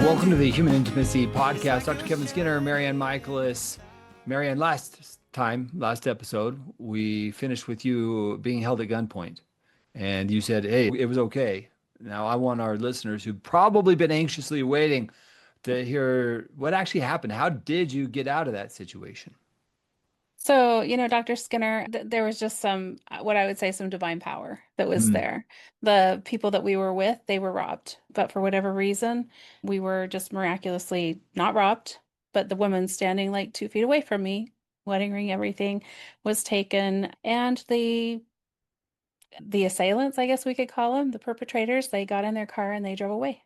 Welcome to the Human Intimacy Podcast. Dr. Kevin Skinner and MaryAnn Michaelis. MaryAnn, last episode, we finished with you being held at gunpoint. And you said, hey, it was okay. Now, I want our listeners who've probably been anxiously waiting to hear what actually happened. How did you get out of that situation? So, Dr. Skinner, there was just what I would say, some divine power that was Hmm. there. The people that we were with, they were robbed. But for whatever reason, we were just miraculously not robbed. But the woman standing like 2 feet away from me, wedding ring, everything was taken. And the assailants, I guess we could call them, the perpetrators, they got in their car and they drove away.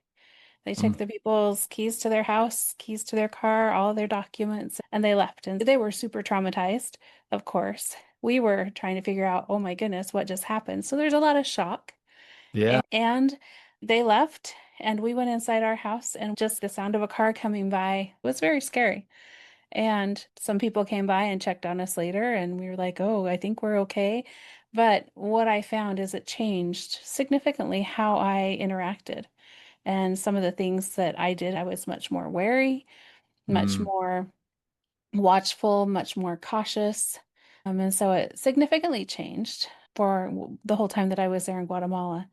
They Hmm. took the people's keys to their house, keys to their car, all their documents, and they left. And they were super traumatized, of course. We were trying to figure out, oh my goodness, what just happened? So there's a lot of shock. Yeah. And they left, and we went inside our house, and just the sound of a car coming by was very scary. And some people came by and checked on us later, and we were like, oh, I think we're okay. But what I found is it changed significantly how I interacted. And some of the things that I did, I was much more wary, much Hmm. more watchful, much more cautious. And so it significantly changed for the whole time that I was there in Guatemala,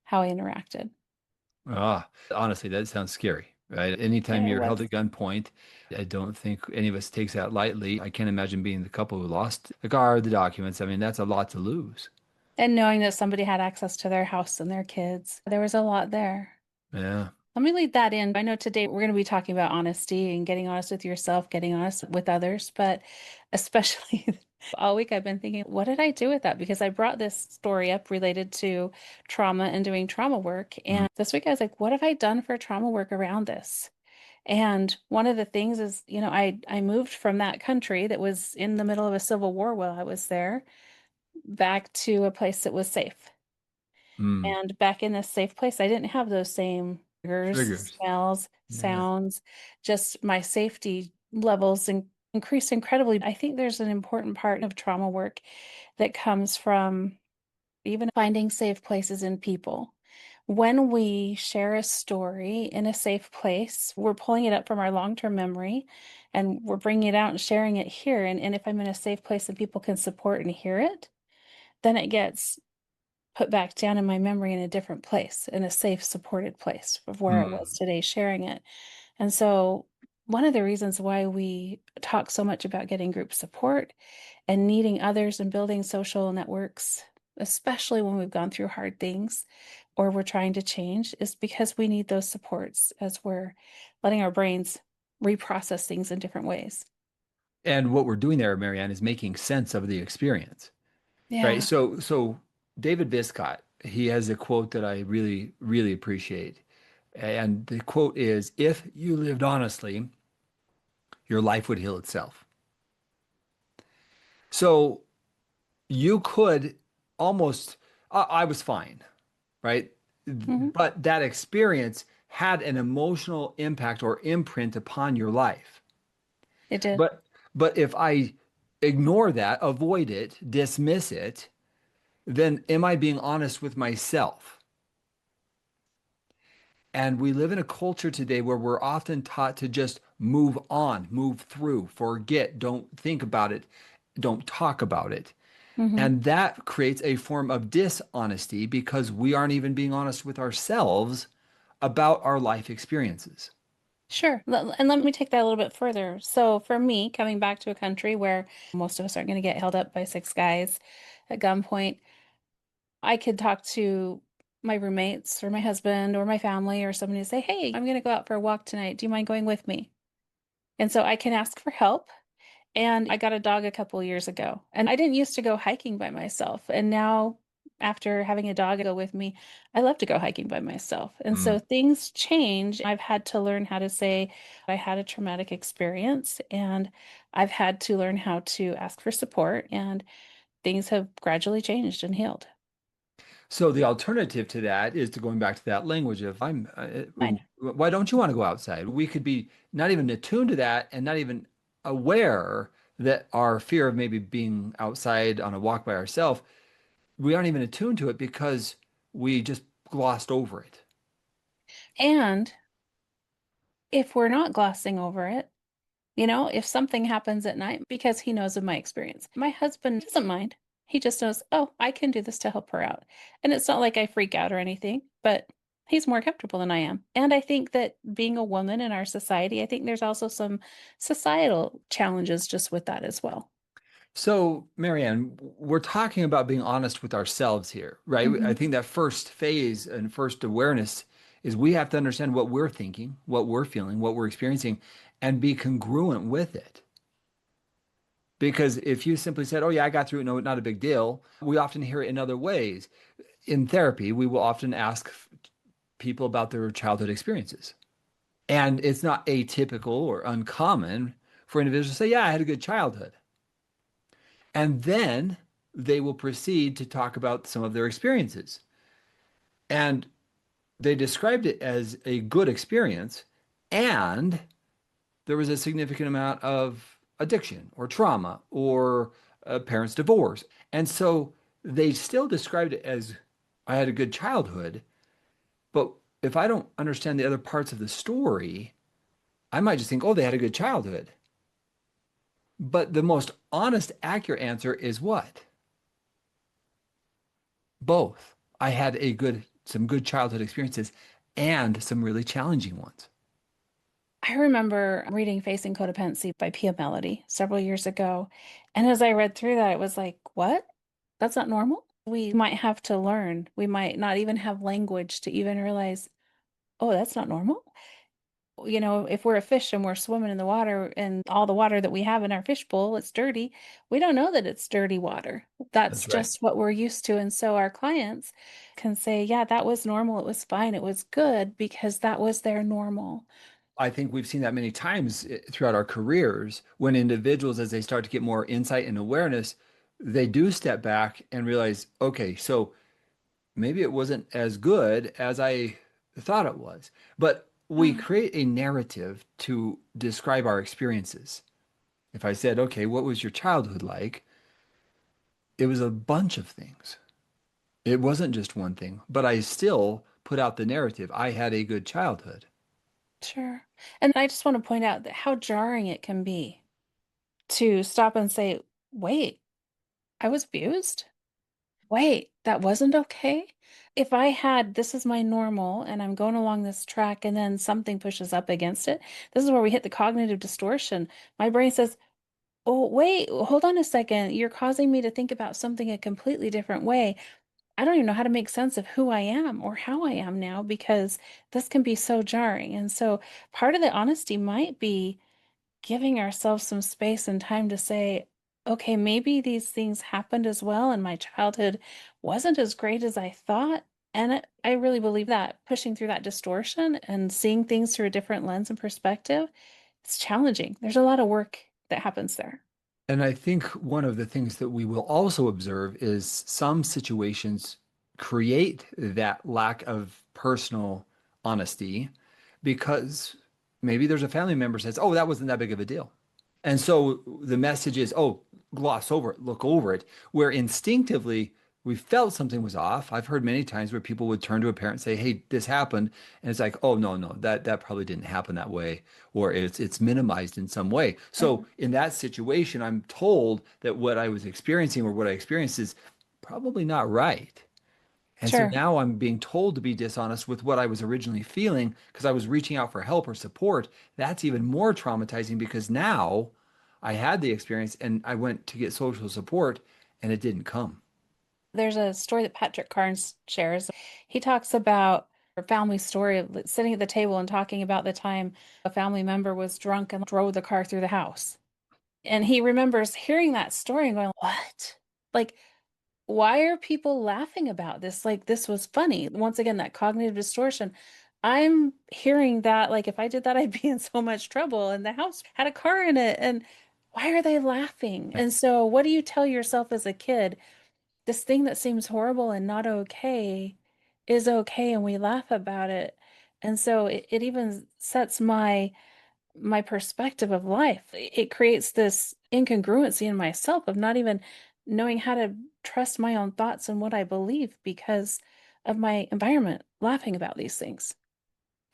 how I interacted. Honestly, that sounds scary, right? Anytime Yeah, it you're held was. at gunpoint, I don't think any of us takes that lightly. I can't imagine being the couple who lost the car, the documents. I mean, that's a lot to lose. And knowing that somebody had access to their house and their kids, there was a lot there. Yeah. Let me lead that in. I know today we're going to be talking about honesty and getting honest with yourself, getting honest with others, but especially all week I've been thinking, what did I do with that? Because I brought this story up related to trauma and doing trauma work. Mm. And this week I was like, what have I done for trauma work around this? And one of the things is, I moved from that country that was in the middle of a civil war while I was there back to a place that was safe. Mm. And back in this safe place, I didn't have those same triggers, Triggers. smells, Yeah. sounds, just my safety levels increased incredibly. I think there's an important part of trauma work that comes from even finding safe places in people. When we share a story in a safe place, we're pulling it up from our long-term memory and we're bringing it out and sharing it here. And if I'm in a safe place and people can support and hear it, then it gets put back down in my memory in a different place, in a safe, supported place of where it was Mm. today, sharing it. And so, one of the reasons why we talk so much about getting group support and needing others and building social networks, especially when we've gone through hard things or we're trying to change, is because we need those supports as we're letting our brains reprocess things in different ways. And what we're doing there, Marianne, is making sense of the experience, right? Yeah. So David Viscott, he has a quote that I really, really appreciate. And the quote is, if you lived honestly, your life would heal itself. So you could almost, I was fine, right? Hmm. But that experience had an emotional impact or imprint upon your life. It did. But if I ignore that, avoid it, dismiss it, then am I being honest with myself? And we live in a culture today where we're often taught to just move on, move through, forget, don't think about it, don't talk about it. Hmm. And that creates a form of dishonesty because we aren't even being honest with ourselves about our life experiences. Sure. And let me take that a little bit further. So, for me, coming back to a country where most of us aren't going to get held up by six guys at gunpoint, I could talk to my roommates or my husband or my family or somebody and say, hey, I'm going to go out for a walk tonight. Do you mind going with me? And so I can ask for help. And I got a dog a couple years ago. And I didn't used to go hiking by myself. And now, after having a dog go with me, I love to go hiking by myself. And Mm. so things change. I've had to learn how to say, I had a traumatic experience, and I've had to learn how to ask for support. And things have gradually changed and healed. So the alternative to that is to going back to that language of I know. why don't you want to go outside? We could be not even attuned to that and not even aware that our fear of maybe being outside on a walk by ourselves, we aren't even attuned to it because we just glossed over it. And if we're not glossing over it, if something happens at night, because he knows of my experience. My husband doesn't mind. He just knows, oh, I can do this to help her out. And it's not like I freak out or anything, but he's more comfortable than I am. And I think that being a woman in our society, I think there's also some societal challenges just with that as well. So, MaryAnn, we're talking about being honest with ourselves here, right? I Mhm. think that first phase and first awareness is we have to understand what we're thinking, what we're feeling, what we're experiencing, and be congruent with it. Because if you simply said, "Oh yeah, I got through it, no, not a big deal," we often hear it in other ways. In therapy, we will often ask people about their childhood experiences. And it's not atypical or uncommon for individuals to say, "Yeah, I had a good childhood." And then they will proceed to talk about some of their experiences. And they described it as a good experience. And there was a significant amount of addiction or trauma or a parent's divorce. And so they still described it as I had a good childhood. But if I don't understand the other parts of the story, I might just think, oh, they had a good childhood. But the most honest, accurate answer is what? Both. I had some good childhood experiences and some really challenging ones. I remember reading Facing Codependency by Pia Mellody several years ago. And as I read through that, it was like, what? That's not normal. We might have to learn. We might not even have language to even realize, oh, that's not normal. If we're a fish and we're swimming in the water and all the water that we have in our fish bowl, it's dirty. We don't know that it's dirty water. That's That's right. just what we're used to. And so our clients can say, yeah, that was normal. It was fine. It was good because that was their normal. I think we've seen that many times throughout our careers when individuals, as they start to get more insight and awareness, they do step back and realize, okay, so maybe it wasn't as good as I thought it was. But we Mm, create a narrative to describe our experiences. If I said, okay, what was your childhood like? It was a bunch of things. It wasn't just one thing, but I still put out the narrative. I had a good childhood. sure. And I just want to point out that how jarring it can be to stop and say, wait, I was abused? Wait, that wasn't okay? If I had, this is my normal, and I'm going along this track, and then something pushes up against it, this is where we hit the cognitive distortion. My brain says, oh, wait, hold on a second. You're causing me to think about something a completely different way. I don't even know how to make sense of who I am or how I am now because this can be so jarring. And so part of the honesty might be giving ourselves some space and time to say, okay, maybe these things happened as well, and my childhood wasn't as great as I thought. And I really believe that pushing through that distortion and seeing things through a different lens and perspective, it's challenging. There's a lot of work that happens there. And I think one of the things that we will also observe is some situations create that lack of personal honesty because maybe there's a family member says, "Oh, that wasn't that big of a deal." And so the message is, "Oh, gloss over it, look over it," where instinctively we felt something was off. I've heard many times where people would turn to a parent and say, "Hey, this happened." And it's like, "Oh, no, no, that probably didn't happen that way," or it's minimized in some way. So Mhm. in that situation, I'm told that what I was experiencing or what I experienced is probably not right. And so Sure. now I'm being told to be dishonest with what I was originally feeling because I was reaching out for help or support. That's even more traumatizing because now I had the experience and I went to get social support and it didn't come. There's a story that Patrick Carnes shares. He talks about a family story of sitting at the table and talking about the time a family member was drunk and drove the car through the house. And he remembers hearing that story and going, what? Like, why are people laughing about this? Like, this was funny. Once again, that cognitive distortion. I'm hearing that, like, if I did that, I'd be in so much trouble. And the house had a car in it. And why are they laughing? And so, what do you tell yourself as a kid? This thing that seems horrible and not okay is okay, and we laugh about it. And so, it even sets my perspective of life. It creates this incongruency in myself of not even knowing how to trust my own thoughts and what I believe because of my environment laughing about these things.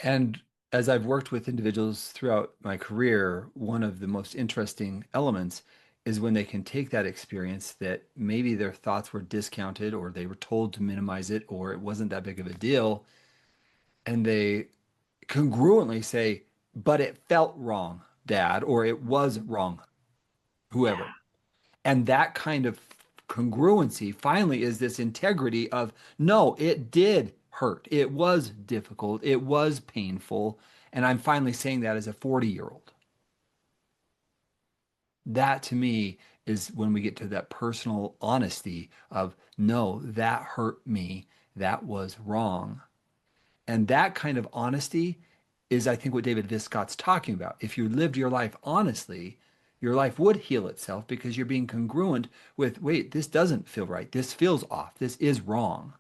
And As I've worked with individuals throughout my career, one of the most interesting elements is when they can take that experience that maybe their thoughts were discounted or they were told to minimize it or it wasn't that big of a deal, and they congruently say, but it felt wrong, Dad, or it was wrong, Yeah. whoever. And that kind of congruency finally is this integrity of no, it did hurt. It was difficult. It was painful. And I'm finally saying that as a 40-year-old. That to me is when we get to that personal honesty of no, that hurt me. That was wrong. And that kind of honesty is, I think, what David Viscott's talking about. If you lived your life honestly, your life would heal itself because you're being congruent with, wait, this doesn't feel right. This feels off. This is wrong.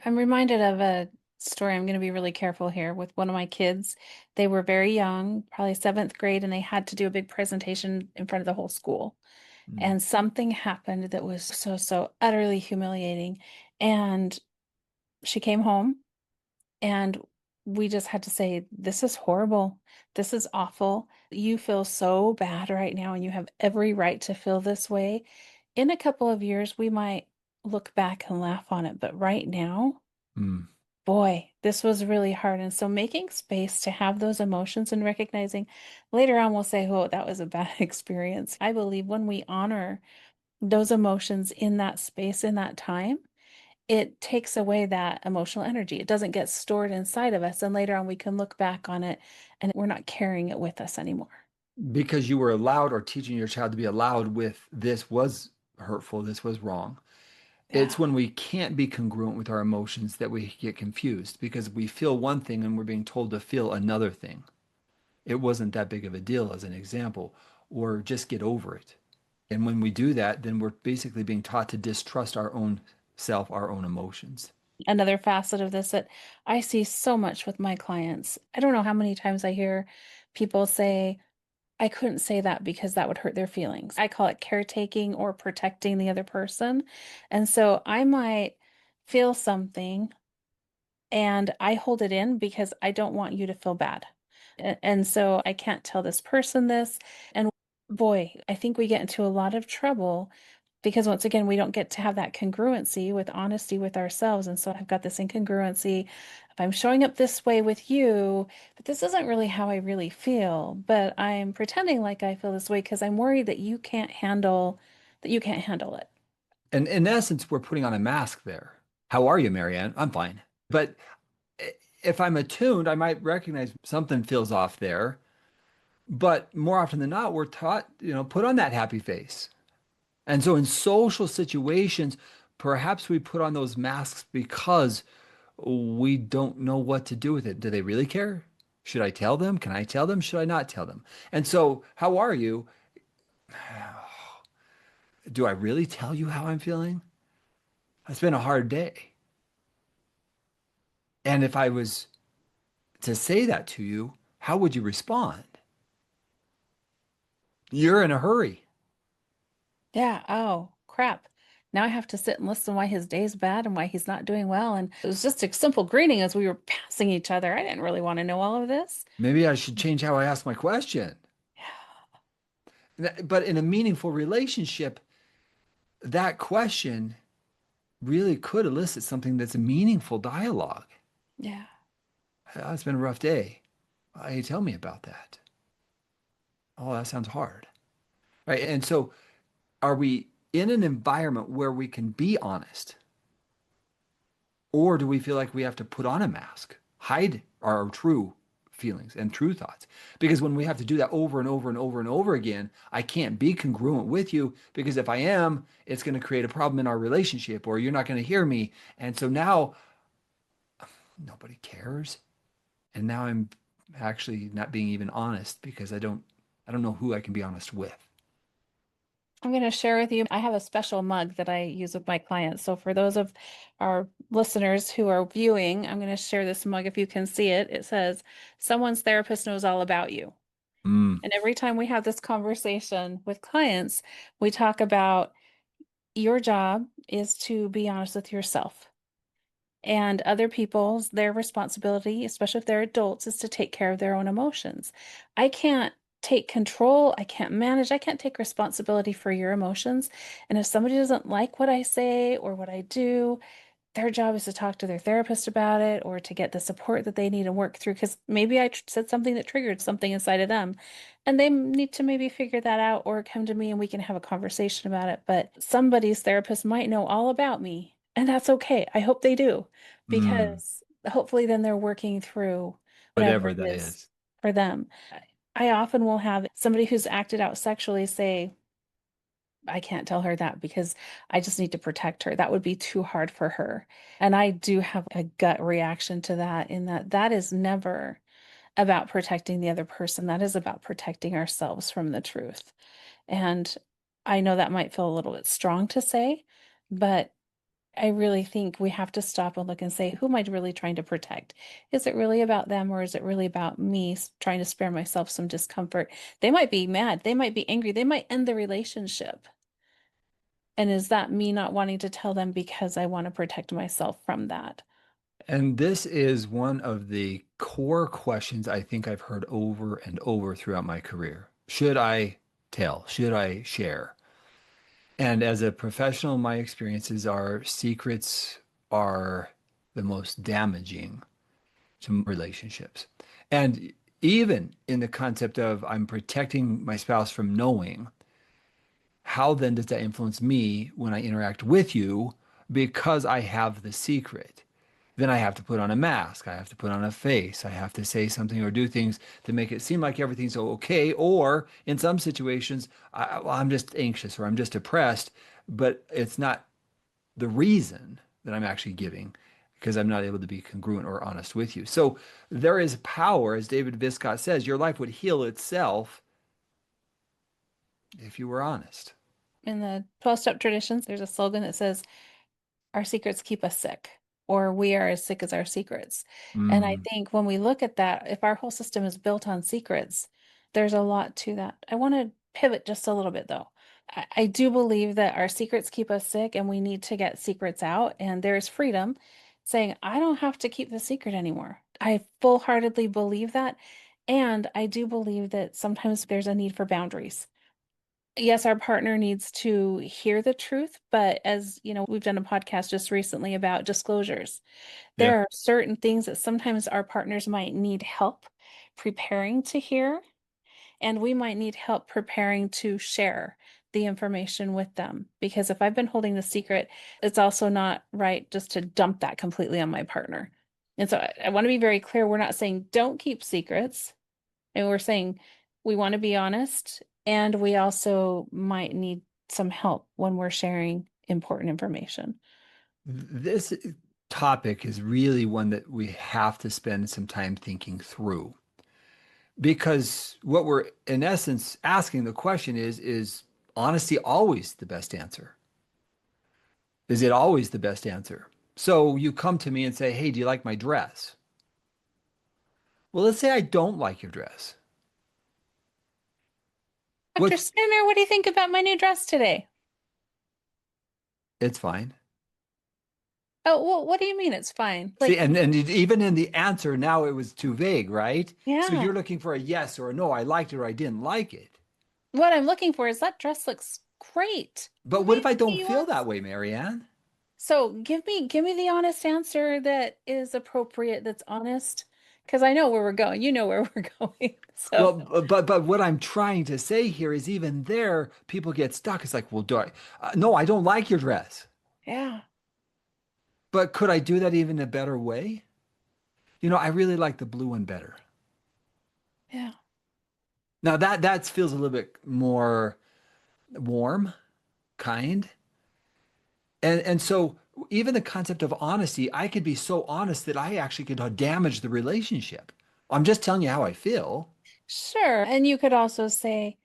I'm reminded of a story. I'm going to be really careful here with one of my kids. They were very young, probably seventh grade, and they had to do a big presentation in front of the whole school. Mm, And something happened that was so utterly humiliating. And she came home, and we just had to say, this is horrible. This is awful. You feel so bad right now, and you have every right to feel this way. In a couple of years, we might look back and laugh on it. But right now, mm. boy, this was really hard. And so making space to have those emotions and recognizing later on, we'll say, oh, that was a bad experience. I believe when we honor those emotions in that space, in that time, it takes away that emotional energy. It doesn't get stored inside of us. And later on, we can look back on it and we're not carrying it with us anymore. Because you were allowed or teaching your child to be allowed with this was hurtful, this was wrong. It's Yeah. when we can't be congruent with our emotions that we get confused because we feel one thing and we're being told to feel another thing. It wasn't that big of a deal, as an example, or just get over it. And when we do that, then we're basically being taught to distrust our own self, our own emotions. Another facet of this that I see so much with my clients. I don't know how many times I hear people say, I couldn't say that because that would hurt their feelings. I call it caretaking or protecting the other person. And so I might feel something and I hold it in because I don't want you to feel bad. And so I can't tell this person this. And boy, I think we get into a lot of trouble because once again, we don't get to have that congruency with honesty with ourselves. And so I've got this incongruency. If I'm showing up this way with you, but this isn't really how I really feel, but I'm pretending like I feel this way because I'm worried that you can't handle it. And in essence, we're putting on a mask there. How are you, Marianne? I'm fine. But if I'm attuned, I might recognize something feels off there. But more often than not, we're taught, put on that happy face. And so in social situations, perhaps we put on those masks because we don't know what to do with it. Do they really care? Should I tell them? Can I tell them? Should I not tell them? And so, how are you? Do I really tell you how I'm feeling? It's been a hard day. And if I was to say that to you, how would you respond? You're in a hurry. Yeah. Oh, crap. Now I have to sit and listen why his day's bad and why he's not doing well. And it was just a simple greeting as we were passing each other. I didn't really want to know all of this. Maybe I should change how I ask my question. But in a meaningful relationship, that question really could elicit something that's a meaningful dialogue. Yeah. It's been a rough day. Hey, tell me about that. Oh, that sounds hard. Right. And so, are we in an environment where we can be honest? Or do we feel like we have to put on a mask, hide our true feelings and true thoughts? Because when we have to do that over and over and over and over again, I can't be congruent with you because if I am, it's going to create a problem in our relationship or you're not going to hear me. And so now nobody cares. And now I'm actually not being even honest because I don't know who I can be honest with. I'm going to share with you. I have a special mug that I use with my clients. So for those of our listeners who are viewing, I'm going to share this mug if you can see it. It says, someone's therapist knows all about you. Mm, And every time we have this conversation with clients, we talk about your job is to be honest with yourself. And other people's, their responsibility, especially if they're adults, is to take care of their own emotions. I can't take control. I can't manage. I can't take responsibility for your emotions. And if somebody doesn't like what I say or what I do, their job is to talk to their therapist about it or to get the support that they need and work through. Because maybe I said something that triggered something inside of them, and they need to maybe figure that out or come to me and we can have a conversation about it. But somebody's therapist might know all about me, and that's okay. I hope they do, Mm, because hopefully then they're working through whatever whatever it that is is. for them. I often will have somebody who's acted out sexually say, I can't tell her that because I just need to protect her. That would be too hard for her. And I do have a gut reaction to that, in that that is never about protecting the other person. That is about protecting ourselves from the truth. And I know that might feel a little bit strong to say, but I really think we have to stop and look and say, who am I really trying to protect? Is it really about them, or is it really about me trying to spare myself some discomfort? They might be mad. They might be angry. They might end the relationship. And is that me not wanting to tell them because I want to protect myself from that? And this is one of the core questions I think I've heard over and over throughout my career. Should I tell? Should I share? And as a professional, my experiences are secrets are the most damaging to relationships. And even in the concept of I'm protecting my spouse from knowing, how then does that influence me when I interact with you because I have the secret? Then I have to put on a mask. I have to put on a face. I have to say something or do things to make it seem like everything's okay. Or in some situations, well, I'm just anxious or I'm just depressed, but it's not the reason that I'm actually giving because I'm not able to be congruent or honest with you. So there is power, as David Viscott says, your life would heal itself if you were honest. In the 12-step traditions, there's a slogan that says, our secrets keep us sick, or we are as sick as our secrets. And I Mm, think when we look at that, if our whole system is built on secrets, there's a lot to that. I want to pivot just a little bit though. I do believe that our secrets keep us sick and we need to get secrets out. And there's freedom saying, I don't have to keep the secret anymore. I full-heartedly believe that. And I do believe that sometimes there's a need for boundaries. Yes, our partner needs to hear the truth, but as you know, we've done a podcast just recently about disclosures. yeah. There are certain things that sometimes our partners might need help preparing to hear, and we might need help preparing to share the information with them. Because if I've been holding the secret, it's also not right just to dump that completely on my partner. And so I want to be very clear, we're not saying don't keep secrets. And we're saying we want to be honest, and we also might need some help when we're sharing important information. This topic is really one that we have to spend some time thinking through because what we're in essence asking the question is honesty always the best answer? Is it always the best answer? So you come to me and say, "Hey, do you like my dress?" Well, let's say I don't like your dress. Dr. What? Skinner, what do you think about my new dress today? It's fine. Oh, well, what do you mean it's fine? See, Like, and even in the answer now it was too vague, right? So yeah, you're looking for a yes or a no. I liked it or I didn't like it. what I'm looking for is that dress looks great. But what if I Maybe don't you feel want. that way, Marianne? So give me the honest answer that is appropriate, that's honest, because I know where we're going. You know where we're going. So Well, but what I'm trying to say here is even there, people get stuck. It's like, well, do I? No, I don't like your dress. yeah, But could I do that even a better way? I really like the blue one better. yeah. Now that feels a little bit more warm, kind. And so even the concept of honesty, I could be so honest that I actually could damage the relationship. I'm just telling you how I feel. Sure. And you could also say,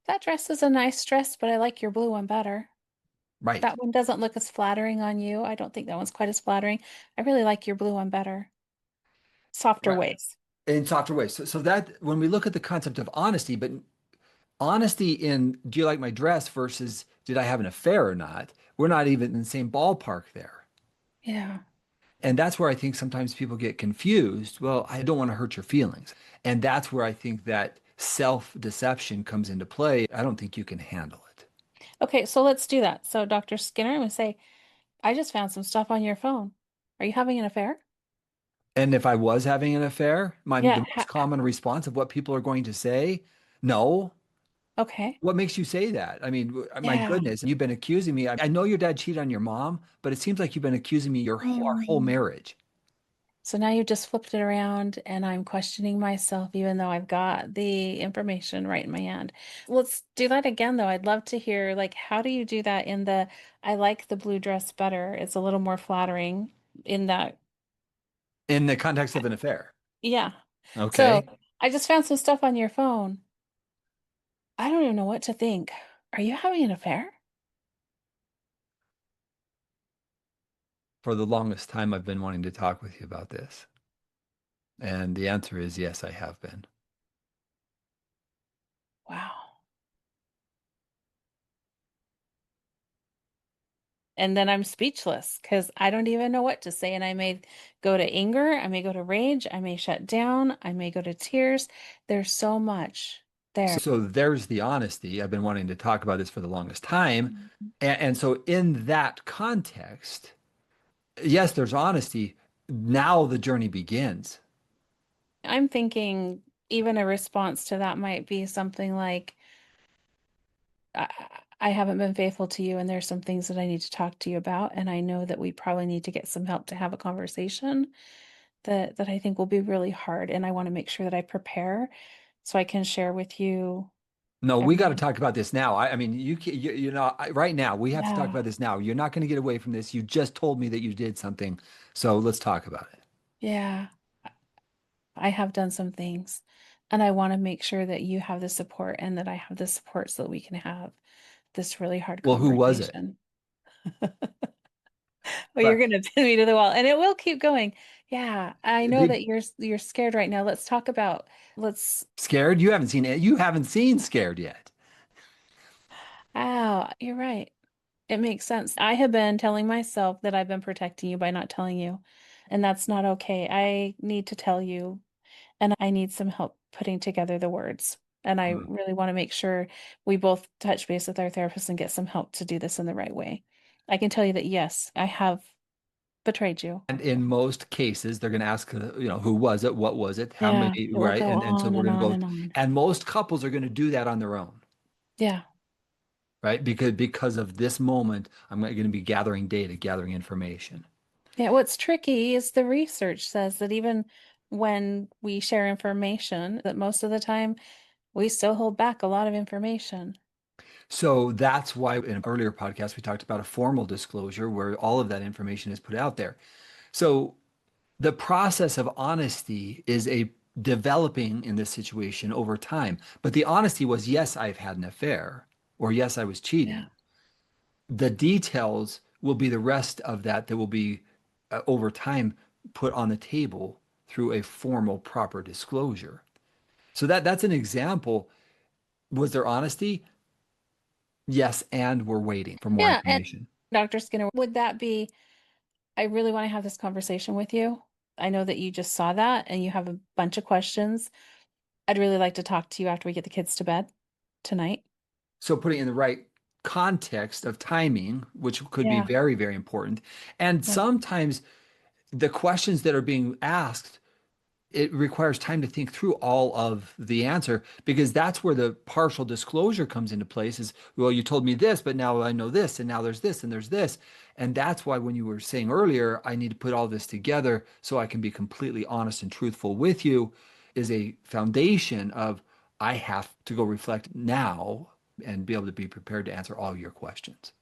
that dress is a nice dress, but I like your blue one better. Right. That one doesn't look as flattering on you. I don't think that one's quite as flattering. I really like your blue one better. Softer Right. ways. In softer ways. So that when we look at the concept of honesty, but honesty in do you like my dress versus did I have an affair or not? We're not even in the same ballpark there. Yeah. And that's where I think sometimes people get confused. Well, I don't want to hurt your feelings. And that's where I think that self-deception comes into play. I don't think you can handle it. Okay, so let's do that. So, Dr. Skinner, I'm gonna say, I just found some stuff on your phone. Are you having an affair? And if I was having an affair, Yeah. the most common response of what people are going to say, no. Okay. What makes you say that? I mean, my Yeah. goodness, you've been accusing me. I know your dad cheated on your mom, but it seems like you've been accusing me our whole Mm. marriage. So now you just flipped it around and I'm questioning myself, even though I've got the information right in my hand. Let's do that again, though. I'd love to hear, like, how do you do that in the, I like the blue dress better. It's a little more flattering in that. In the context of an affair. Yeah. So Okay. I just found some stuff on your phone. I don't even know what to think. Are you having an affair? For the longest time, I've been wanting to talk with you about this. And the answer is yes, I have been. Wow. And then I'm speechless because I don't even know what to say. And I may go to anger, I may go to rage, I may shut down, I may go to tears. There's so much there. So there's the honesty. I've been wanting to talk about this for the longest time. Mhm. And so in that context, yes, there's honesty. Now the journey begins. I'm thinking even a response to that might be something like, I haven't been faithful to you, and there's some things that I need to talk to you about. And I know that we probably need to get some help to have a conversation that I think will be really hard. And I want to make sure that I prepare so I can share with you No, we got to everything. talk about this now. I mean, you know, right now, we have to talk Yeah. about this now. You're not going to get away from this. You just told me that you did something. So let's talk about it. Yeah. I have done some things, and I want to make sure that you have the support and that I have the support so that we can have this really hard Well, who was it? conversation. Well, you're But gonna pin me to the wall, and it will keep going. Yeah, I know be that you're scared right now. Let's talk about let's scared. You haven't seen it. You haven't seen Scared yet. Oh, you're right. It makes sense. I have been telling myself that I've been protecting you by not telling you, and that's not okay. I need to tell you, and I need some help putting together the words. And I Mm. really want to make sure we both touch base with our therapist and get some help to do this in the right way. I can tell you that yes, I have betrayed you. And in most cases, they're going to ask, who was it? What was it? How Yeah, many? it will Right. go And so on we're and going to on go, and on. and most couples are going to do that on their own, Yeah. right? Because of this moment, I'm going to be gathering data, gathering information. Yeah, what's tricky is the research says that even when we share information, that most of the time we still hold back a lot of information. So that's why in an earlier podcast, we talked about a formal disclosure where all of that information is put out there. So the process of honesty is a developing in this situation over time. But the honesty was, yes, I've had an affair, or yes, I was Yeah. cheating. The details will be the rest of that will be over time put on the table through a formal, proper disclosure. So that's an example. Was there honesty? Yes, and we're waiting for more Yeah, and information. Dr. Skinner, would that be, I really want to have this conversation with you. I know that you just saw that and you have a bunch of questions. I'd really like to talk to you after we get the kids to bed tonight. So putting it in the right context of timing, which could be Yeah. very, very important. And Yeah. sometimes the questions that are being asked, it requires time to think through all of the answer because that's where the partial disclosure comes into place is, well, you told me this, but now I know this, and now there's this, and there's this. And that's why when you were saying earlier, I need to put all this together so I can be completely honest and truthful with you, is a foundation of I have to go reflect now and be able to be prepared to answer all your questions.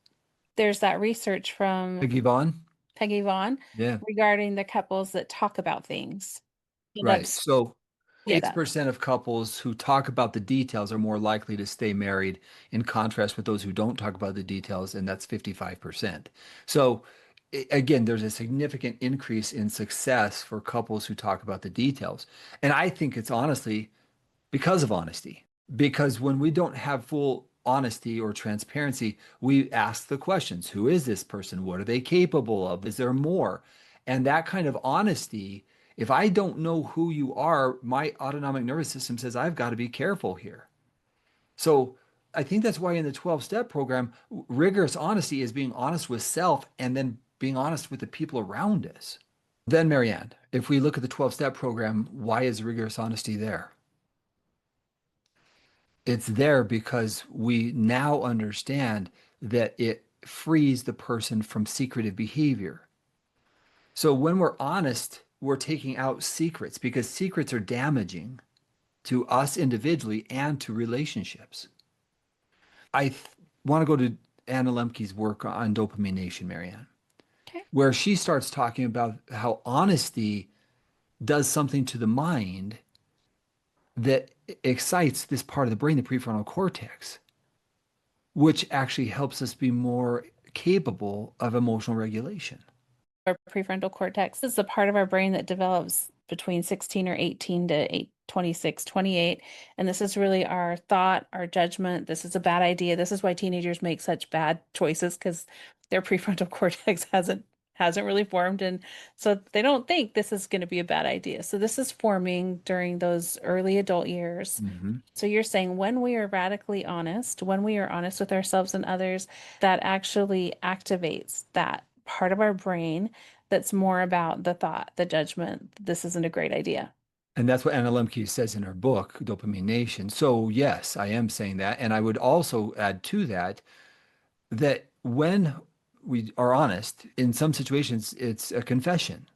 There's that research from Peggy Vaughn? Peggy Vaughn Yeah, regarding the couples that talk about things. And right. that's, So yeah, that. 80% of couples who talk about the details are more likely to stay married, in contrast with those who don't talk about the details, and that's 55%. So, again, there's a significant increase in success for couples who talk about the details. And I think it's honestly because of honesty. Because when we don't have full honesty or transparency, we ask the questions. Who is this person? What are they capable of? Is there more? And that kind of honesty, if I don't know who you are, my autonomic nervous system says, I've got to be careful here. So I think that's why in the 12-step program, rigorous honesty is being honest with self and then being honest with the people around us. Then, MaryAnn, if we look at the 12-step program, why is rigorous honesty there? It's there because we now understand that it frees the person from secretive behavior. So when we're honest, we're taking out secrets because secrets are damaging to us individually and to relationships. I want to go to Anna Lemke's work on dopamination, MaryAnn, Okay. where she starts talking about how honesty does something to the mind that excites this part of the brain, the prefrontal cortex, which actually helps us be more capable of emotional regulation. Our prefrontal cortex is the part of our brain that develops between 16 or 18 to 26, 28. And this is really our thought, our judgment. This is a bad idea. This is why teenagers make such bad choices because their prefrontal cortex hasn't really formed. And so they don't think this is going to be a bad idea. So this is forming during those early adult years. Mhm. So you're saying when we are radically honest, when we are honest with ourselves and others, that actually activates that part of our brain that's more about the thought, the judgment. This isn't a great idea. And that's what Anna Lemke says in her book, Dopamine Nation. So, yes, I am saying that. And I would also add to that that when we are honest, in some situations, it's a confession.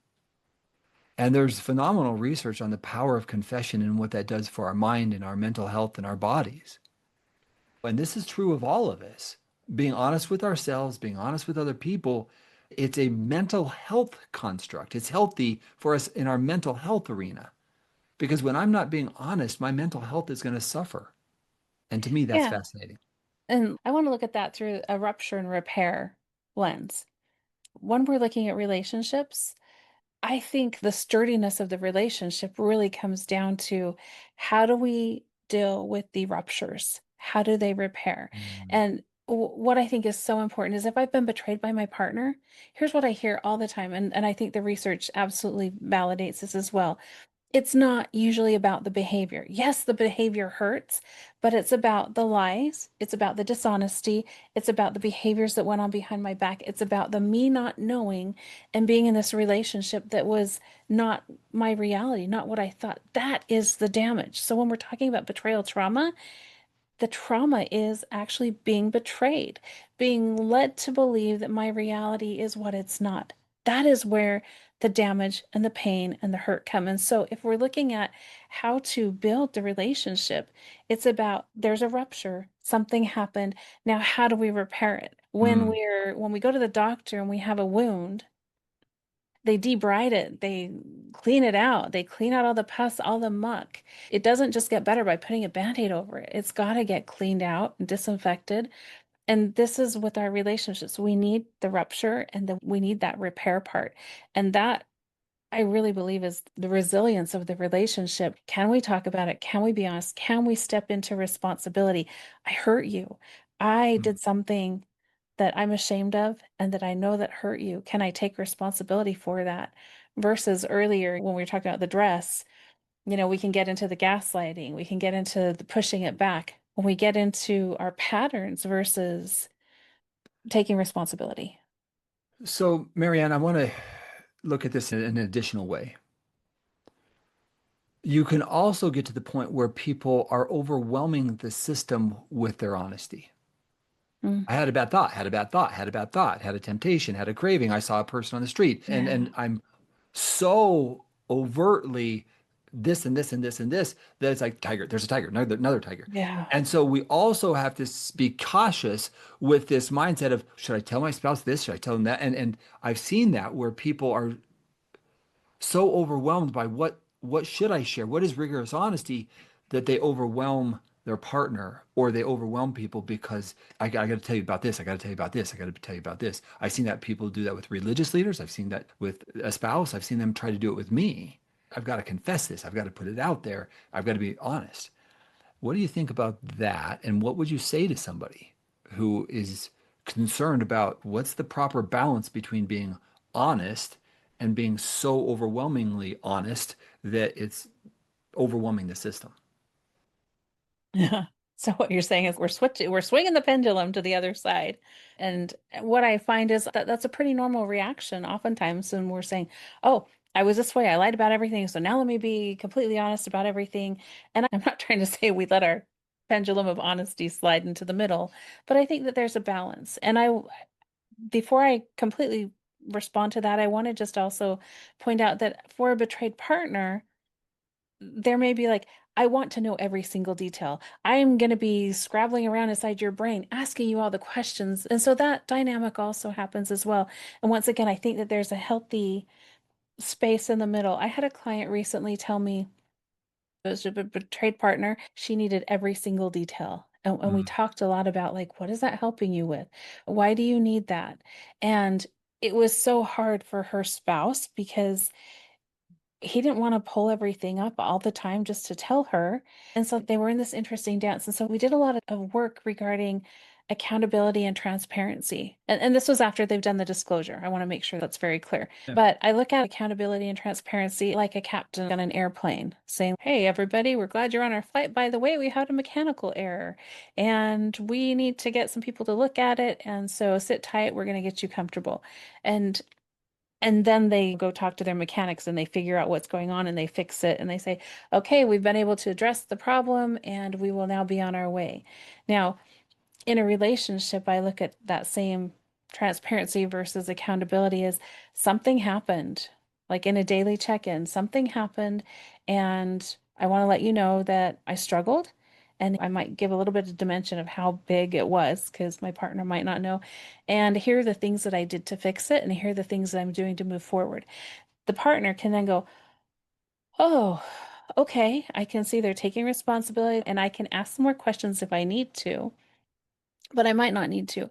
And there's phenomenal research on the power of confession and what that does for our mind and our mental health and our bodies. And this is true of all of us. Being honest with ourselves, being honest with other people, it's a mental health construct. It's healthy for us in our mental health arena. Because when I'm not being honest, my mental health is going to suffer. And to me, that's Yeah. fascinating. And I want to look at that through a rupture and repair lens. When we're looking at relationships, I think the sturdiness of the relationship really comes down to how do we deal with the ruptures? How do they repair? Mm. And what I think is so important is if I've been betrayed by my partner, here's what I hear all the time. And I think the research absolutely validates this as well. It's not usually about the behavior. Yes, the behavior hurts, but it's about the lies. It's about the dishonesty. It's about the behaviors that went on behind my back. It's about the me not knowing and being in this relationship that was not my reality, not what I thought. That is the damage. So when we're talking about betrayal trauma, the trauma is actually being betrayed, being led to believe that my reality is what it's not. That is where the damage and the pain and the hurt come. And so, if we're looking at how to build the relationship, it's about there's a rupture, something happened. Now, how do we repair it? Mm. When we go to the doctor and we have a wound, they debride it, they clean it out, they clean out all the pus, all the muck. It doesn't just get better by putting a band-aid over it. It's got to get cleaned out and disinfected. And this is with our relationships. We need the rupture and we need that repair part. And that I really believe is the resilience of the relationship. Can we talk about it? Can we be honest? Can we step into responsibility? I hurt you. I Mm. did something that I'm ashamed of and that I know that hurt you. Can I take responsibility for that? Versus earlier when we were talking about the dress, we can get into the gaslighting, we can get into the pushing it back. When we get into our patterns versus taking responsibility. So, Marianne, I want to look at this in an additional way. You can also get to the point where people are overwhelming the system with their honesty. Mm, I had a bad thought, had a bad thought, had a bad thought, had a temptation, had a craving. I saw a person on the street, and yeah. I'm so overtly this and this and this and this that it's like tiger. There's a tiger, another tiger. Yeah. And so we also have to be cautious with this mindset of should I tell my spouse this? Should I tell them that? And I've seen that where people are so overwhelmed by what should I share? What is rigorous honesty that they overwhelm their partner or they overwhelm people because I got to tell you about this. I got to tell you about this. I got to tell you about this. I've seen that people do that with religious leaders. I've seen that with a spouse. I've seen them try to do it with me. I've got to confess this. I've got to put it out there. I've got to be honest. What do you think about that? And what would you say to somebody who is concerned about what's the proper balance between being honest and being so overwhelmingly honest that it's overwhelming the system. Yeah. So what you're saying is we're swinging the pendulum to the other side. And what I find is that that's a pretty normal reaction oftentimes when we're saying, "Oh, I was this way. I lied about everything. So now let me be completely honest about everything." And I'm not trying to say we let our pendulum of honesty slide into the middle, but I think that there's a balance. And before I completely respond to that, I want to just also point out that for a betrayed partner, there may be like, I want to know every single detail. I am going to be scrabbling around inside your brain, asking you all the questions. And so that dynamic also happens as well. And once again, I think that there's a healthy space in the middle. I had a client recently tell me it was a betrayed partner. She needed every single detail. And we Mm. talked a lot about like, what is that helping you with? Why do you need that? And it was so hard for her spouse because he didn't want to pull everything up all the time just to tell her. And so they were in this interesting dance. And so we did a lot of work regarding accountability and transparency. And this was after they've done the disclosure. I want to make sure that's very clear. Yeah. But I look at accountability and transparency like a captain on an airplane saying, "Hey, everybody, we're glad you're on our flight. By the way, we had a mechanical error and we need to get some people to look at it. And so sit tight. We're going to get you comfortable." And and then they go talk to their mechanics and they figure out what's going on and they fix it and they say, "Okay, we've been able to address the problem and we will now be on our way." Now, in a relationship, I look at that same transparency versus accountability as something happened, like in a daily check-in, something happened, and I want to let you know that I struggled. And I might give a little bit of dimension of how big it was because my partner might not know. And here are the things that I did to fix it, and here are the things that I'm doing to move forward. The partner can then go, "Oh, okay, I can see they're taking responsibility, and I can ask some more questions if I need to, but I might not need to."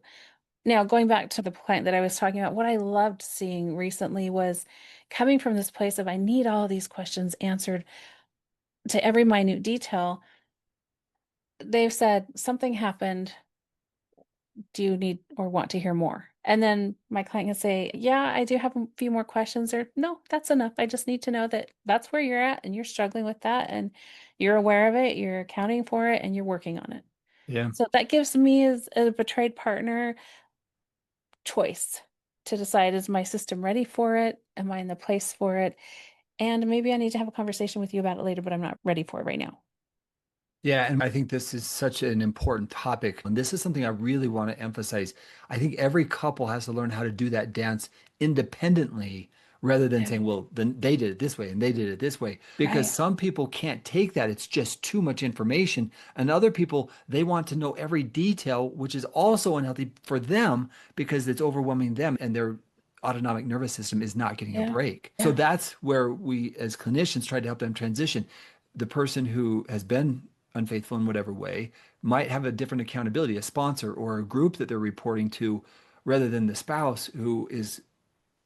Now, going back to the client that I was talking about, what I loved seeing recently was coming from this place of I need all these questions answered to every minute detail. They've said something happened. Do you need or want to hear more? And then my client can say, "Yeah, I do have a few more questions," or "No, that's enough. I just need to know that that's where you're at and you're struggling with that and you're aware of it, you're accounting for it, and you're working on it." Yeah. So that gives me as a betrayed partner choice to decide, is my system ready for it? Am I in the place for it? And maybe I need to have a conversation with you about it later, but I'm not ready for it right now. Yeah, and I think this is such an important topic. And this is something I really want to emphasize. I think every couple has to learn how to do that dance independently rather than Yeah. saying, well, then they did it this way and they did it this way. Because Right. some people can't take that. It's just too much information. And other people, they want to know every detail, which is also unhealthy for them because it's overwhelming them and their autonomic nervous system is not getting a Yeah. break. So Yeah. that's where we as clinicians try to help them transition. The person who has been unfaithful in whatever way might have a different accountability, a sponsor or a group that they're reporting to, rather than the spouse who is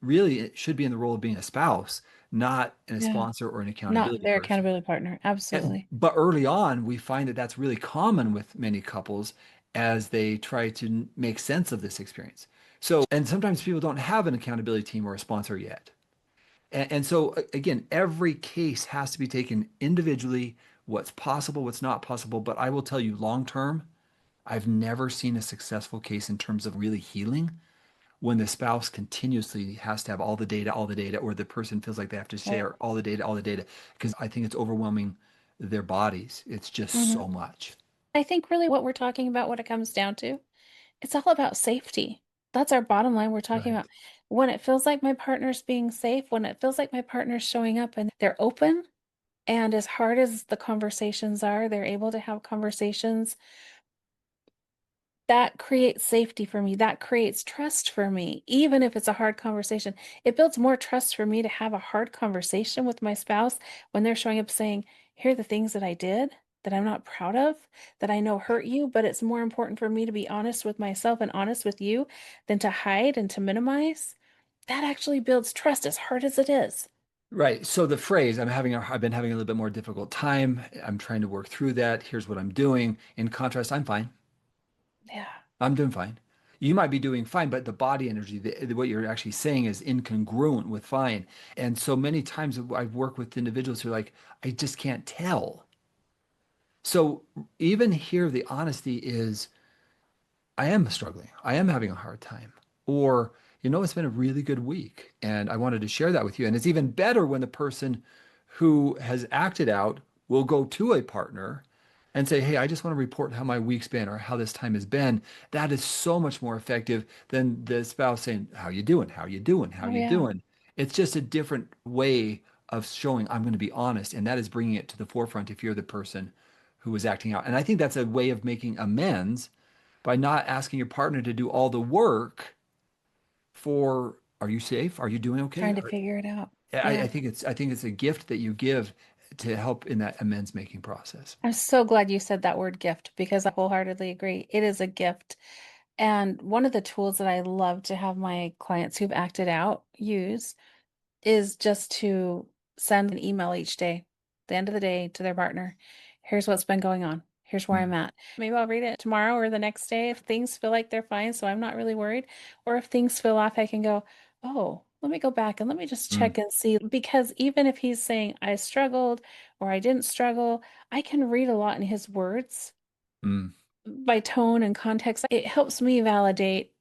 really it should be in the role of being a spouse, not in a Yeah. sponsor or an Not accountability their person. accountability partner. Absolutely. But early on, we find that that's really common with many couples as they try to make sense of this experience. So, and sometimes people don't have an accountability team or a sponsor yet. And so, again, every case has to be taken individually, what's possible, what's not possible. But I will tell you, long term, I've never seen a successful case in terms of really healing when the spouse continuously has to have all the data, or the person feels like they have to Right. share all the data, because I think it's overwhelming their bodies. It's just Hmm. so much. I think really what we're talking about, what it comes down to, it's all about safety. That's our bottom line we're talking Right. about. When it feels like my partner's being safe, when it feels like my partner's showing up and they're open, and as hard as the conversations are, they're able to have conversations that creates safety for me. That creates trust for me, even if it's a hard conversation. It builds more trust for me to have a hard conversation with my spouse when they're showing up saying, "Here are the things that I did that I'm not proud of, that I know hurt you, but it's more important for me to be honest with myself and honest with you than to hide and to minimize." That actually builds trust as hard as it is. Right. So the phrase, I've been having a little bit more difficult time. I'm trying to work through that. Here's what I'm doing. In contrast, I'm fine. Yeah. I'm doing fine. You might be doing fine, but the body energy, what you're actually saying is incongruent with fine. And so many times I've worked with individuals who are like, I just can't tell. So even here, the honesty is, I am struggling. I am having a hard time. Or, it's been a really good week and I wanted to share that with you. And it's even better when the person who has acted out will go to a partner and say, hey, I just want to report how my week's been or how this time has been. That is so much more effective than the spouse saying, how you doing? How you doing? How Oh, you yeah. doing? It's just a different way of showing I'm going to be honest. And that is bringing it to the forefront if you're the person who is acting out. And I think that's a way of making amends by not asking your partner to do all the work for, are you safe? Are you doing okay? Trying to figure it out. I Yeah. think it's a gift that you give to help in that amends making process. I'm so glad you said that word gift because I wholeheartedly agree. It is a gift. And one of the tools that I love to have my clients who've acted out use is just to send an email each day, the end of the day to their partner. Here's what's been going on. Here's where I'm Mm, at. Maybe I'll read it tomorrow or the next day if things feel like they're fine, so I'm not really worried. Or if things feel off, I can go, oh, let me go back and let me just mm, check and see. Because even if he's saying I struggled or I didn't struggle, I can read a lot in his words mm. by tone and context. It helps me validate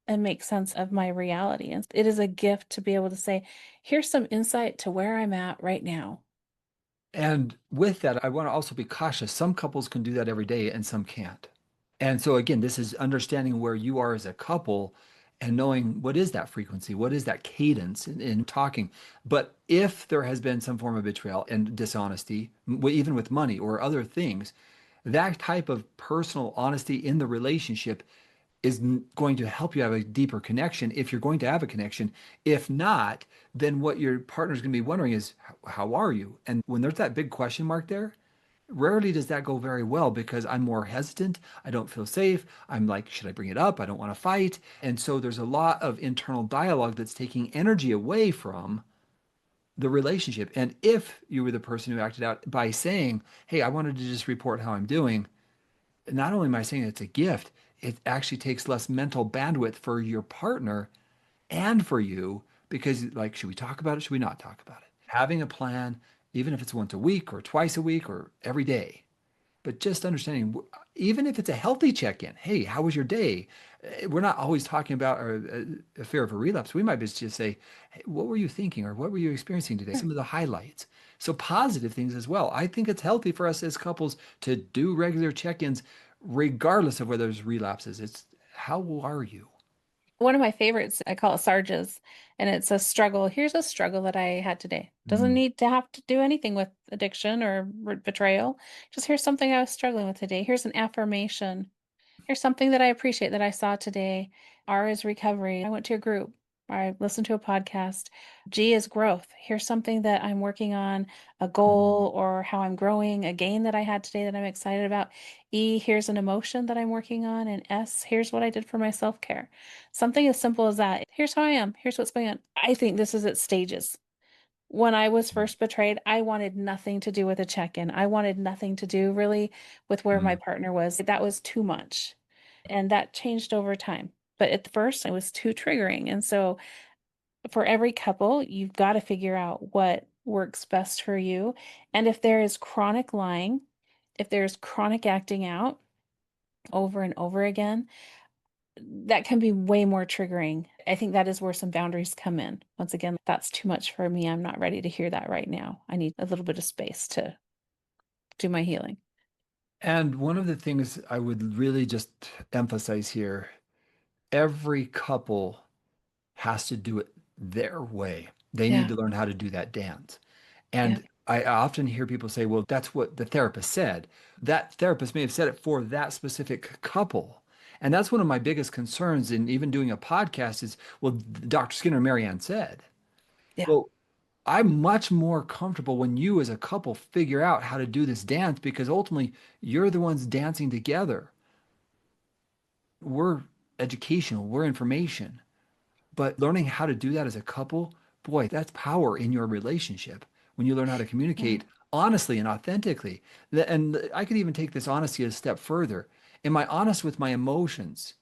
and make sense of my reality. And it is a gift to be able to say, here's some insight to where I'm at right now. And with that, I want to also be cautious. Some couples can do that every day and some can't. And so again, this is understanding where you are as a couple and knowing what is that frequency, what is that cadence in talking. But if there has been some form of betrayal and dishonesty, even with money or other things, that type of personal honesty in the relationship is going to help you have a deeper connection if you're going to have a connection. If not, then what your partner's going to be wondering is, how are you? And when there's that big question mark there, rarely does that go very well because I'm more hesitant. I don't feel safe. I'm like, should I bring it up? I don't want to fight. And so there's a lot of internal dialogue that's taking energy away from the relationship. And if you were the person who acted out by saying, hey, I wanted to just report how I'm doing, not only am I saying it's a gift, it actually takes less mental bandwidth for your partner and for you because, like, should we talk about it? Should we not talk about it? Having a plan, even if it's once a week or twice a week or every day, but just understanding, even if it's a healthy check-in, hey, how was your day? We're not always talking about a fear of a relapse. We might just say, hey, what were you thinking or what were you experiencing today? Sure. Some of the highlights. So positive things as well. I think it's healthy for us as couples to do regular check-ins, regardless of whether there's relapses. It's how are you? One of my favorites, I call it Sarge's, and it's a struggle. Here's a struggle that I had today. Doesn't Mm, need to have to do anything with addiction or betrayal. Just here's something I was struggling with today. Here's an affirmation. Here's something that I appreciate that I saw today. R is recovery. I went to a group. I listened to a podcast. G is growth. Here's something that I'm working on, a mm, goal or how I'm growing, a gain that I had today that I'm excited about. E, here's an emotion that I'm working on. And S, here's what I did for my self-care. Something as simple as that. Here's how I am. Here's what's going on. I think this is at stages. When I was mm, first betrayed, I wanted nothing to do with a check-in. I wanted nothing to do really with where my mm. partner was. That was too much. And that changed over time. But at first, it was too triggering. And so for every couple, you've got to figure out what works best for you. And if there is chronic lying, if there's chronic acting out over and over again, that can be way more triggering. I think that is where some boundaries come in. Once again, that's too much for me. I'm not ready to hear that right now. I need a little bit of space to do my healing. And one of the things I would really just emphasize here, every couple has to do it their way. They need Yeah. to learn how to do that dance. Yeah. And I often hear people say, well, that's what the therapist said. That therapist may have said it for that specific couple. And that's one of my biggest concerns in even doing a podcast is, well, Dr. Skinner and MaryAnn said. Yeah. Well, I'm much more comfortable when you as a couple figure out how to do this dance because ultimately you're the ones dancing together. We're educational, we're information. But learning how to do that as a couple, boy, that's power in your relationship when you learn how to Yeah. communicate honestly and authentically. And I could even take this honesty a step further. Am I honest with my emotions?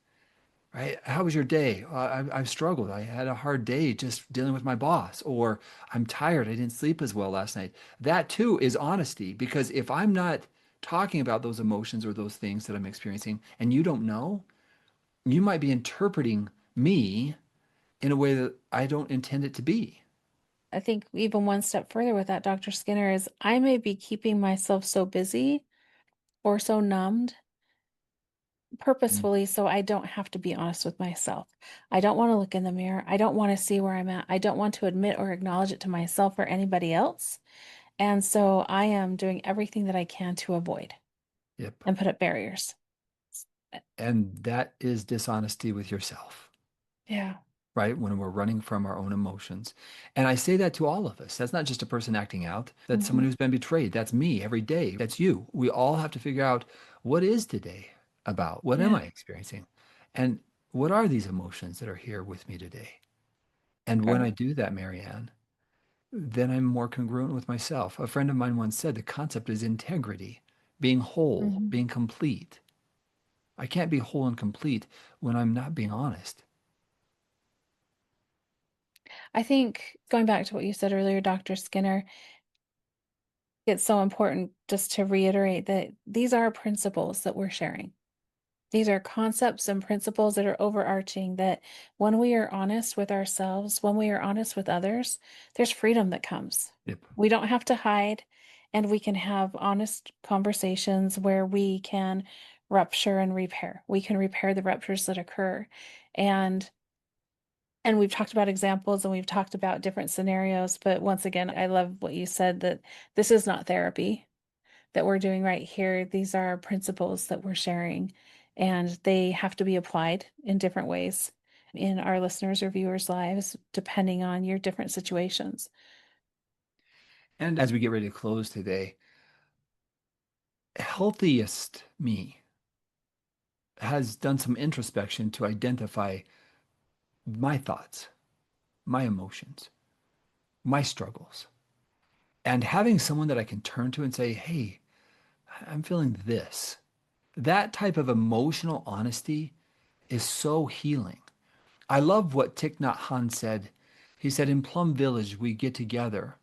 right? How was your day? I've struggled. I had a hard day just dealing with my boss, or I'm tired. I didn't sleep as well last night. That too is honesty, because if I'm not talking about those emotions or those things that I'm experiencing and you don't know, you might be interpreting me in a way that I don't intend it to be. I think even one step further with that, Dr. Skinner, is I may be keeping myself so busy or so numbed Mm. purposefully so I don't have to be honest with myself. I don't want to look in the mirror. I don't want to see where I'm at. I don't want to admit or acknowledge it to myself or anybody else. And so I am doing everything that I can to avoid Yep. and put up barriers. And that is dishonesty with yourself, Yeah. right? When we're running from our own emotions. And I say that to all of us. That's not just a person acting out. That's Hmm. someone who's been betrayed. That's me every day. That's you. We all have to figure out, what is today about? What am Yeah. I experiencing? And what are these emotions that are here with me today? And when Okay. I do that, MaryAnn, then I'm more congruent with myself. A friend of mine once said the concept is integrity, being whole, Hmm. being complete. I can't be whole and complete when I'm not being honest. I think going back to what you said earlier, Dr. Skinner, it's so important just to reiterate that these are principles that we're sharing. These are concepts and principles that are overarching that when we are honest with ourselves, when we are honest with others, there's freedom that comes. Yep. We don't have to hide, and we can have honest conversations where we can rupture and repair. We can repair the ruptures that occur. And we've talked about examples and we've talked about different scenarios, but once again, I love what you said that this is not therapy that we're doing right here. These are principles that we're sharing, and they have to be applied in different ways in our listeners or viewers' lives, depending on your different situations. And as we get ready to close today, healthiest me has done some introspection to identify my thoughts, my emotions, my struggles, and having someone that I can turn to and say, hey, I'm feeling this. That type of emotional honesty is so healing. I love what Thich Nhat Hanh said. He said, in Plum Village, we get together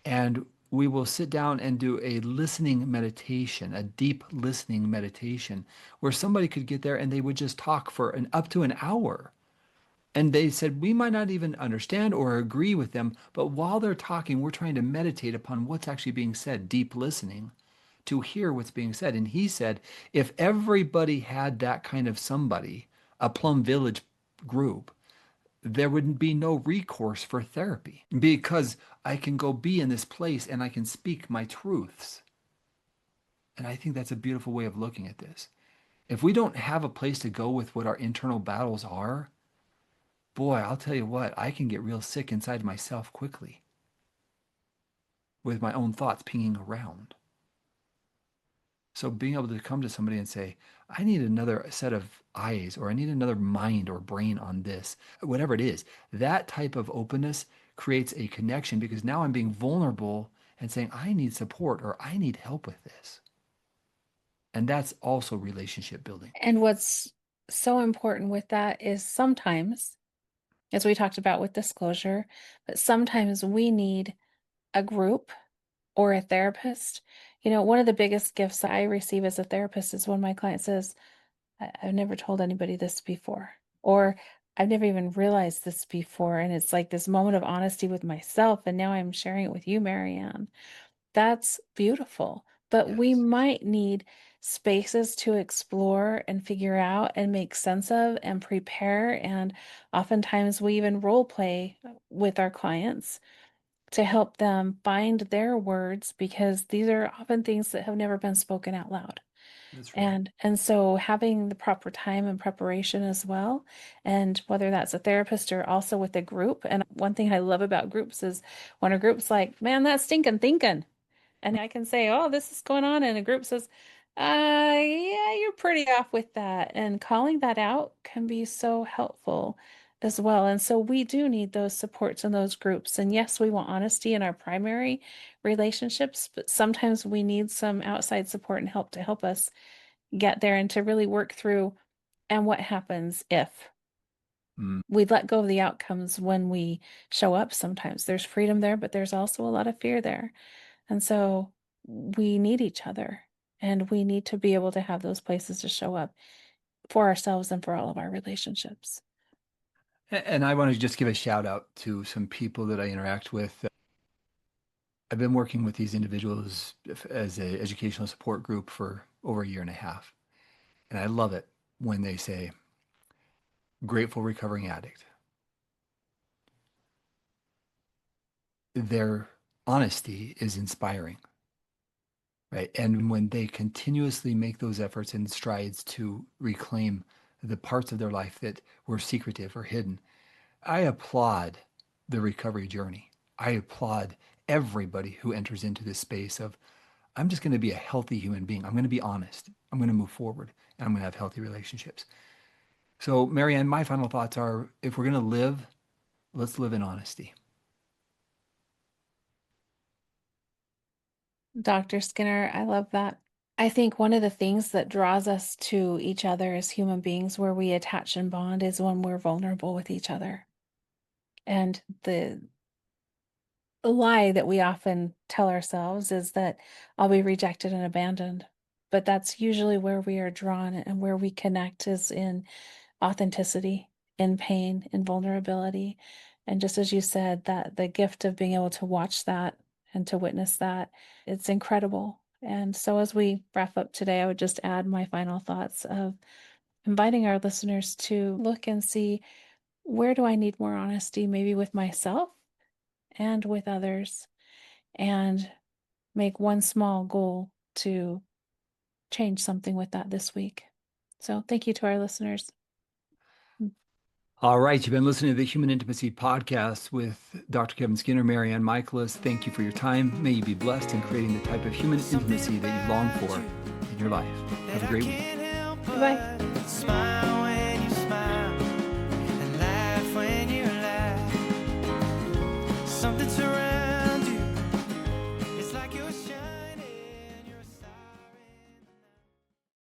and we will sit down and do a listening meditation, a deep listening meditation, where somebody could get there and they would just talk for up to an hour. And they said, we might not even understand or agree with them, but while they're talking, we're trying to meditate upon what's actually being said, deep listening to hear what's being said. And he said, if everybody had that kind of somebody, a Plum Village group, there wouldn't be no recourse for therapy because I can go be in this place and I can speak my truths. And I think that's a beautiful way of looking at this. If we don't have a place to go with what our internal battles are, boy, I'll tell you what, I can get real sick inside myself quickly with my own thoughts pinging around. So being able to come to somebody and say, I need another set of eyes, or I need another mind or brain on this, whatever it is, that type of openness creates a connection because now I'm being vulnerable and saying, I need support or I need help with this. And that's also relationship building. And what's so important with that is sometimes, as we talked about with disclosure, but sometimes we need a group or a therapist. One of the biggest gifts I receive as a therapist is when my client says, I've never told anybody this before, or I've never even realized this before. And it's like this moment of honesty with myself. And now I'm sharing it with you, MaryAnn. That's beautiful. But we Yes, might need spaces to explore and figure out and make sense of and prepare. And oftentimes we even role play with our clients to help them find their words because these are often things that have never been spoken out loud. that's right. And so having the proper time and preparation as well, and whether that's a therapist or also with a group. And one thing I love about groups is when a group's like, man, that's stinking thinking. And I can say, oh, this is going on. And a group says, yeah, you're pretty off with that. And calling that out can be so helpful as well. And so we do need those supports in those groups. And yes, we want honesty in our primary relationships, but sometimes we need some outside support and help to help us get there and to really work through And what happens if Mm. we let go of the outcomes when we show up? Sometimes there's freedom there, but there's also a lot of fear there. And so we need each other, and we need to be able to have those places to show up for ourselves and for all of our relationships. And I want to just give a shout out to some people that I interact with. I've been working with these individuals as an educational support group for over a year and a half. And I love it when they say, grateful recovering addict. Their honesty is inspiring, right? And when they continuously make those efforts and strides to reclaim the parts of their life that were secretive or hidden, I applaud the recovery journey. I applaud everybody who enters into this space of, I'm just going to be a healthy human being. I'm going to be honest. I'm going to move forward, and I'm going to have healthy relationships. So, MaryAnn, my final thoughts are, if we're going to live, let's live in honesty. Dr. Skinner, I love that. I think one of the things that draws us to each other as human beings, where we attach and bond, is when we're vulnerable with each other. And the lie that we often tell ourselves is that I'll be rejected and abandoned. But that's usually where we are drawn, and where we connect is in authenticity, in pain, in vulnerability. And just as you said, that the gift of being able to watch that and to witness that, it's incredible. And so as we wrap up today, I would just add my final thoughts of inviting our listeners to look and see, where do I need more honesty, maybe with myself and with others, and make one small goal to change something with that this week. So thank you to our listeners. All right, you've been listening to the Human Intimacy Podcast with Dr. Kevin Skinner, MaryAnn Michaelis. Thank you for your time. May you be blessed in creating the type of human intimacy that you long for in your life. Have a great week. Bye-bye. Smile when you smile and laugh when you laugh. Something to